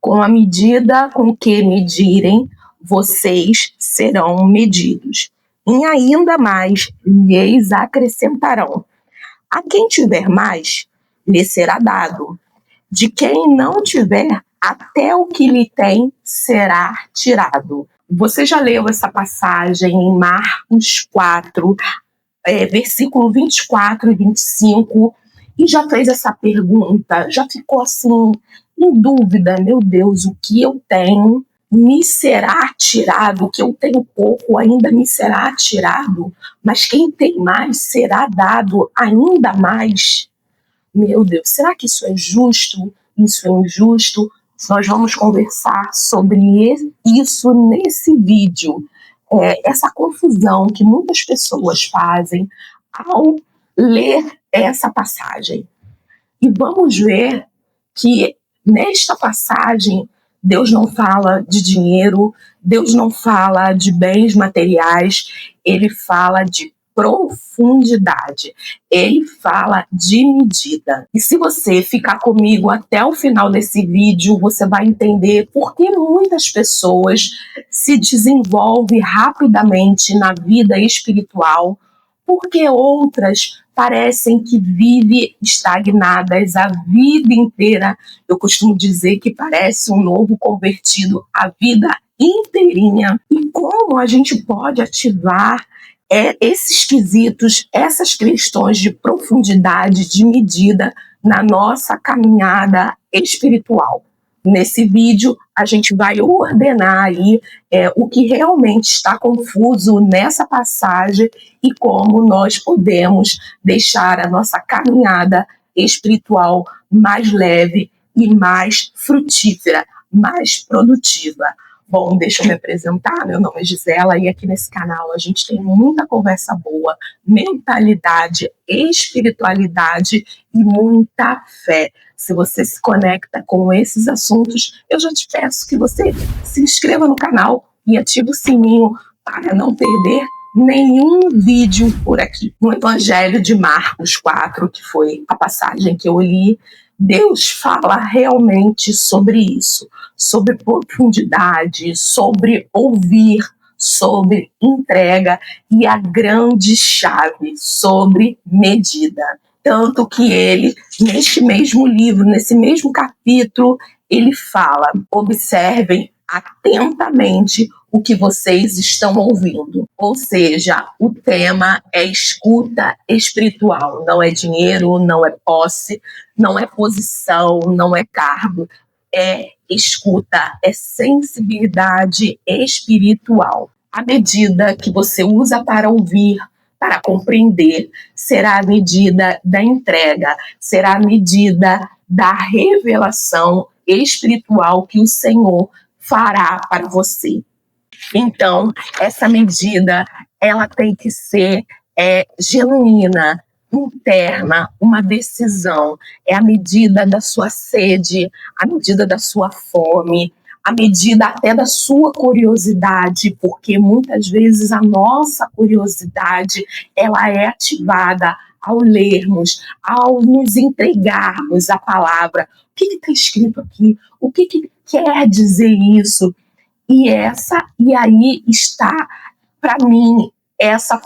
Com a medida com que medirem, vocês serão medidos. E ainda mais lhes acrescentarão. A quem tiver mais, lhe será dado. De quem não tiver, até o que lhe tem será tirado. Você já leu essa passagem em Marcos 4, versículo 24 e 25, e já fez essa pergunta, já ficou assim, em dúvida, meu Deus, o que eu tenho me será tirado, o que eu tenho pouco ainda me será tirado, mas quem tem mais será dado ainda mais. Meu Deus, será que isso é justo? Isso é injusto? Nós vamos conversar sobre isso nesse vídeo. Essa confusão que muitas pessoas fazem ao ler essa passagem. E vamos ver que nesta passagem Deus não fala de dinheiro, Deus não fala de bens materiais, ele fala de profundidade, ele fala de medida. E se você ficar comigo até o final desse vídeo, você vai entender por que muitas pessoas se desenvolvem rapidamente na vida espiritual, porque outras parecem que vivem estagnadas a vida inteira. Eu costumo dizer que parece um novo convertido a vida inteirinha. E como a gente pode ativar esses quesitos, essas questões de profundidade, de medida na nossa caminhada espiritual. Nesse vídeo, a gente vai ordenar aí o que realmente está confuso nessa passagem e como nós podemos deixar a nossa caminhada espiritual mais leve e mais frutífera, mais produtiva. Bom, deixa eu me apresentar, meu nome é Gisela e aqui nesse canal a gente tem muita conversa boa, mentalidade, espiritualidade e muita fé. Se você se conecta com esses assuntos, eu já te peço que você se inscreva no canal e ative o sininho para não perder nenhum vídeo por aqui. No Evangelho de Marcos 4, que foi a passagem que eu li, Deus fala realmente sobre isso, sobre profundidade, sobre ouvir, sobre entrega e a grande chave sobre medida. Tanto que ele, neste mesmo livro, nesse mesmo capítulo, ele fala: observem atentamente o que vocês estão ouvindo. Ou seja, o tema é escuta espiritual. Não é dinheiro, não é posse, não é posição, não é cargo. É escuta, é sensibilidade espiritual. A medida que você usa para ouvir, para compreender, será a medida da entrega, será a medida da revelação espiritual que o Senhor fará para você. Então, essa medida, ela tem que ser genuína, interna, uma decisão. É a medida da sua sede, a medida da sua fome, a medida até da sua curiosidade, porque muitas vezes a nossa curiosidade, ela é ativada ao lermos, ao nos entregarmos a palavra. O que está escrito aqui? O que quer dizer isso? E aí está, para mim, essa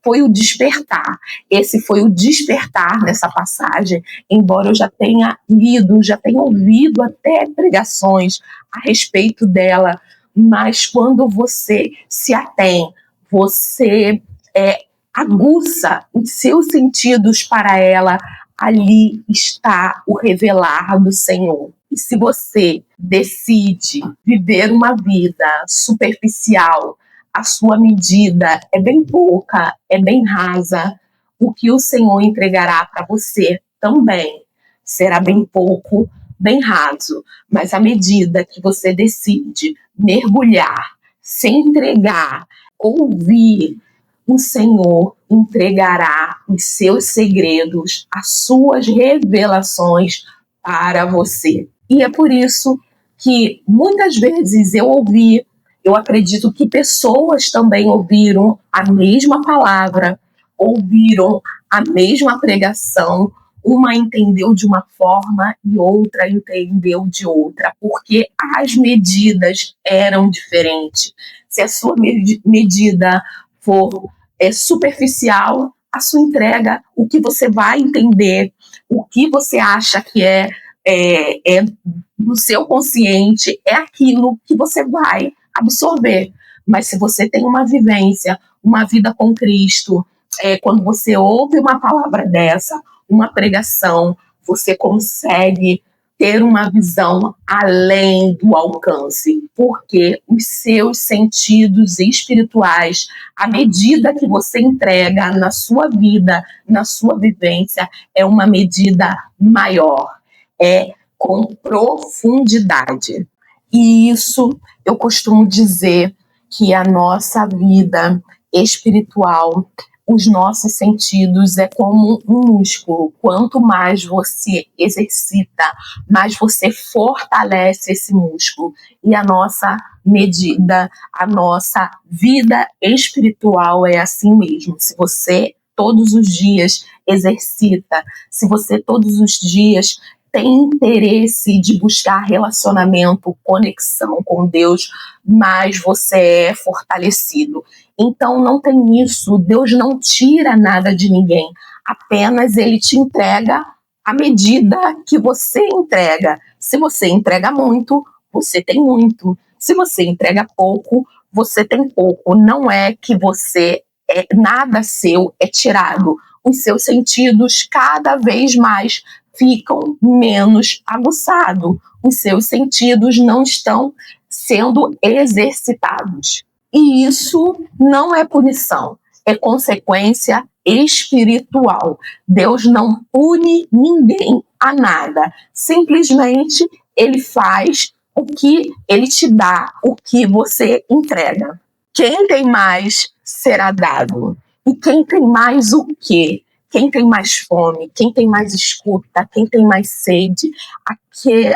foi o despertar. Esse foi o despertar nessa passagem, embora eu já tenha lido, já tenha ouvido até pregações a respeito dela, mas quando você se atém, você aguça os seus sentidos para ela, ali está o revelar do Senhor. E se você decide viver uma vida superficial, a sua medida é bem pouca, é bem rasa, o que o Senhor entregará para você também será bem pouco, bem raso. Mas à medida que você decide mergulhar, se entregar, ouvir, o Senhor entregará os seus segredos, as suas revelações para você. E é por isso que muitas vezes eu acredito que pessoas também ouviram a mesma palavra, ouviram a mesma pregação, uma entendeu de uma forma e outra entendeu de outra, porque as medidas eram diferentes. Se a sua medida for superficial, a sua entrega, o que você vai entender, o que você acha que é no seu consciente, é aquilo que você vai absorver. Mas se você tem uma vivência, uma vida com Cristo, quando você ouve uma palavra dessa, uma pregação, você consegue ter uma visão além do alcance, porque os seus sentidos espirituais, à medida que você entrega na sua vida, na sua vivência, é uma medida maior, é com profundidade. E isso eu costumo dizer que a nossa vida espiritual, os nossos sentidos é como um músculo. Quanto mais você exercita, mais você fortalece esse músculo. E a nossa medida, a nossa vida espiritual é assim mesmo. Se você todos os dias exercita, se você todos os dias tem interesse de buscar relacionamento, conexão com Deus, mais você é fortalecido. Então não tem isso, Deus não tira nada de ninguém, apenas Ele te entrega à medida que você entrega. Se você entrega muito, você tem muito. Se você entrega pouco, você tem pouco. Não é que nada seu é tirado. Os seus sentidos cada vez mais ficam menos aguçados. Os seus sentidos não estão sendo exercitados. E isso não é punição, é consequência espiritual. Deus não pune ninguém a nada. Simplesmente Ele faz o que Ele te dá, o que você entrega. Quem tem mais será dado. E quem tem mais o quê? Quem tem mais fome, quem tem mais escuta, quem tem mais sede,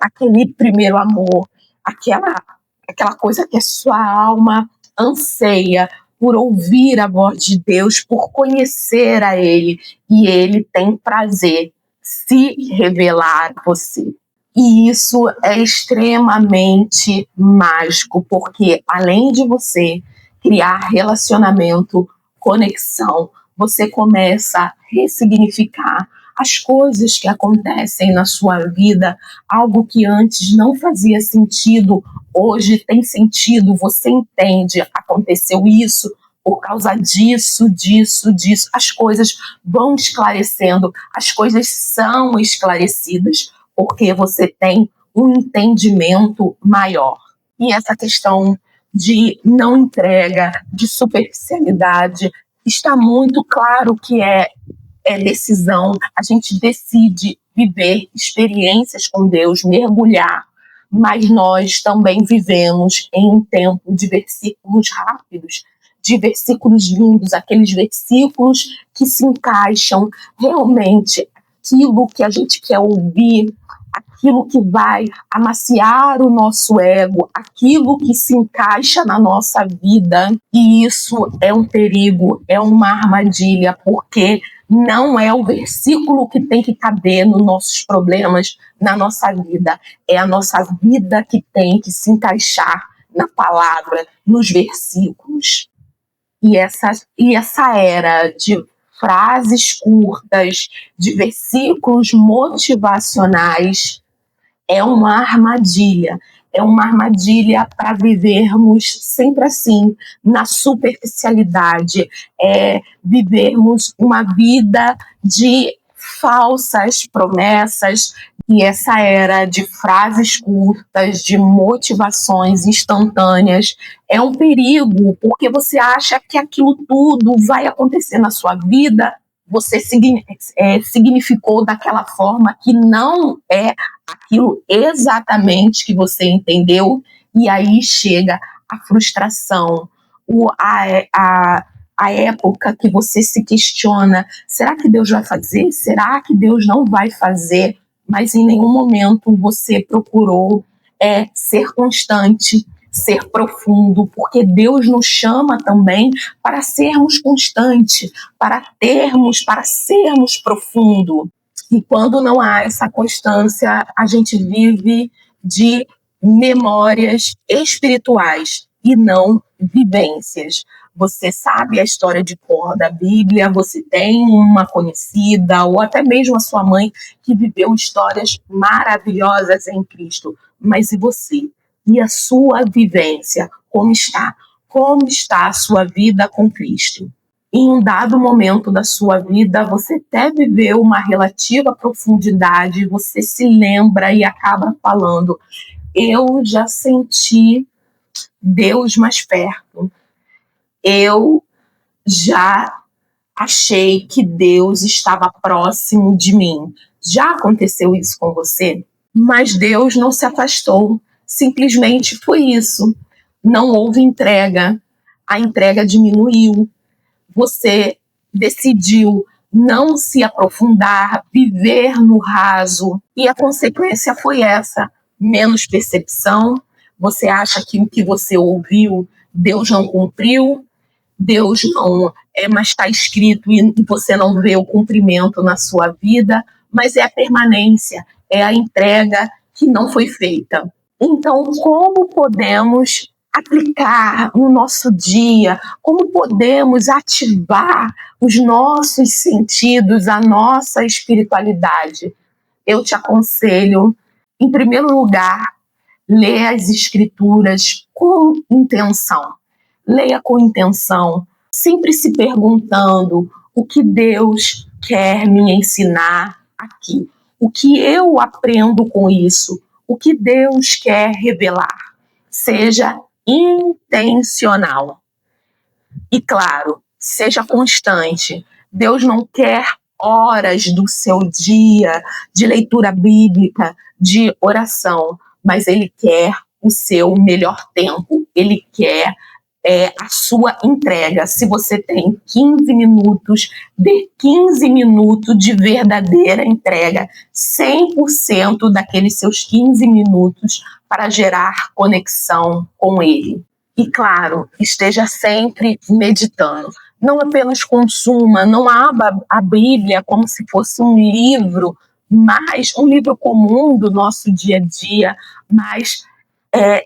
aquele primeiro amor, aquela coisa que a sua alma anseia por ouvir a voz de Deus, por conhecer a Ele, e Ele tem prazer se revelar a você. E isso é extremamente mágico, porque além de você criar relacionamento, conexão, você começa a ressignificar as coisas que acontecem na sua vida, algo que antes não fazia sentido, hoje tem sentido, você entende, aconteceu isso por causa disso. As coisas vão esclarecendo, as coisas são esclarecidas, porque você tem um entendimento maior. E essa questão de não entrega, de superficialidade, está muito claro que é decisão. A gente decide viver experiências com Deus, mergulhar, mas nós também vivemos em um tempo de versículos rápidos, de versículos lindos, aqueles versículos que se encaixam realmente aquilo que a gente quer ouvir, aquilo que vai amaciar o nosso ego, aquilo que se encaixa na nossa vida. E isso é um perigo, é uma armadilha, porque não é o versículo que tem que caber nos nossos problemas, na nossa vida. É a nossa vida que tem que se encaixar na palavra, nos versículos. E essa era de frases curtas, de versículos motivacionais, é uma armadilha. É uma armadilha para vivermos sempre assim, na superficialidade, vivermos uma vida de falsas promessas. E essa era de frases curtas, de motivações instantâneas, é um perigo, porque você acha que aquilo tudo vai acontecer na sua vida, você significou daquela forma que não é aquilo exatamente que você entendeu, e aí chega a frustração, a época que você se questiona, será que Deus vai fazer? Será que Deus não vai fazer? Mas em nenhum momento você procurou ser constante, ser profundo, porque Deus nos chama também para sermos constantes, para sermos profundos. E quando não há essa constância, a gente vive de memórias espirituais e não vivências. Você sabe a história de cor da Bíblia, você tem uma conhecida ou até mesmo a sua mãe que viveu histórias maravilhosas em Cristo. Mas e você? E a sua vivência? Como está? Como está a sua vida com Cristo? Em um dado momento da sua vida, você até viveu uma relativa profundidade, você se lembra e acaba falando: eu já senti Deus mais perto. Eu já achei que Deus estava próximo de mim. Já aconteceu isso com você? Mas Deus não se afastou. Simplesmente foi isso. Não houve entrega. A entrega diminuiu. Você decidiu não se aprofundar, viver no raso. E a consequência foi essa: menos percepção. Você acha que o que você ouviu, Deus não cumpriu, Deus não mas está escrito e você não vê o cumprimento na sua vida, mas é a permanência, é a entrega que não foi feita. Então, como podemos aplicar no nosso dia, como podemos ativar os nossos sentidos, a nossa espiritualidade? Eu te aconselho, em primeiro lugar, ler as escrituras com intenção. Leia com intenção, sempre se perguntando o que Deus quer me ensinar aqui, o que eu aprendo com isso, o que Deus quer revelar. Seja intencional. E claro, seja constante. Deus não quer horas do seu dia de leitura bíblica, de oração, mas Ele quer o seu melhor tempo. Ele quer a sua entrega. Se você tem 15 minutos, dê 15 minutos de verdadeira entrega, 100% daqueles seus 15 minutos para gerar conexão com Ele. E claro, esteja sempre meditando. Não apenas consuma, não abra a Bíblia como se fosse um livro, mas um livro comum do nosso dia a dia, mas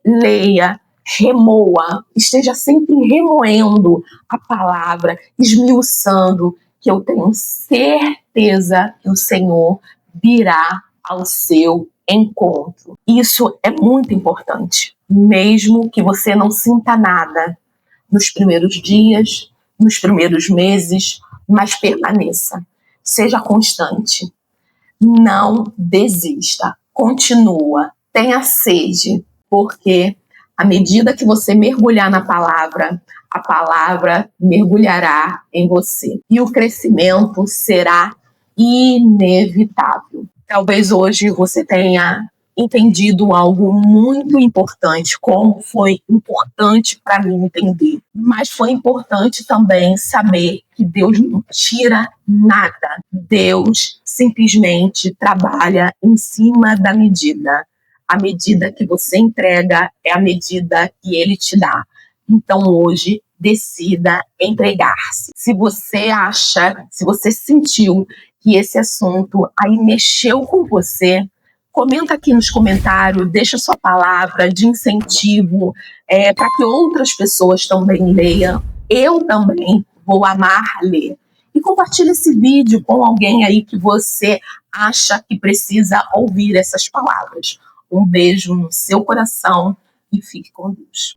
leia, remoa, esteja sempre remoendo a palavra, esmiuçando, que eu tenho certeza que o Senhor virá ao seu encontro. Isso é muito importante, mesmo que você não sinta nada nos primeiros dias, nos primeiros meses, mas permaneça, seja constante, não desista, continua, tenha sede, porque à medida que você mergulhar na palavra, a palavra mergulhará em você. E o crescimento será inevitável. Talvez hoje você tenha entendido algo muito importante, como foi importante para mim entender. Mas foi importante também saber que Deus não tira nada. Deus simplesmente trabalha em cima da medida. A medida que você entrega é a medida que Ele te dá. Então hoje, decida entregar-se. Se você sentiu que esse assunto aí mexeu com você, comenta aqui nos comentários, deixa sua palavra de incentivo para que outras pessoas também leiam. Eu também vou amar ler. E compartilhe esse vídeo com alguém aí que você acha que precisa ouvir essas palavras. Um beijo no seu coração e fique com Deus.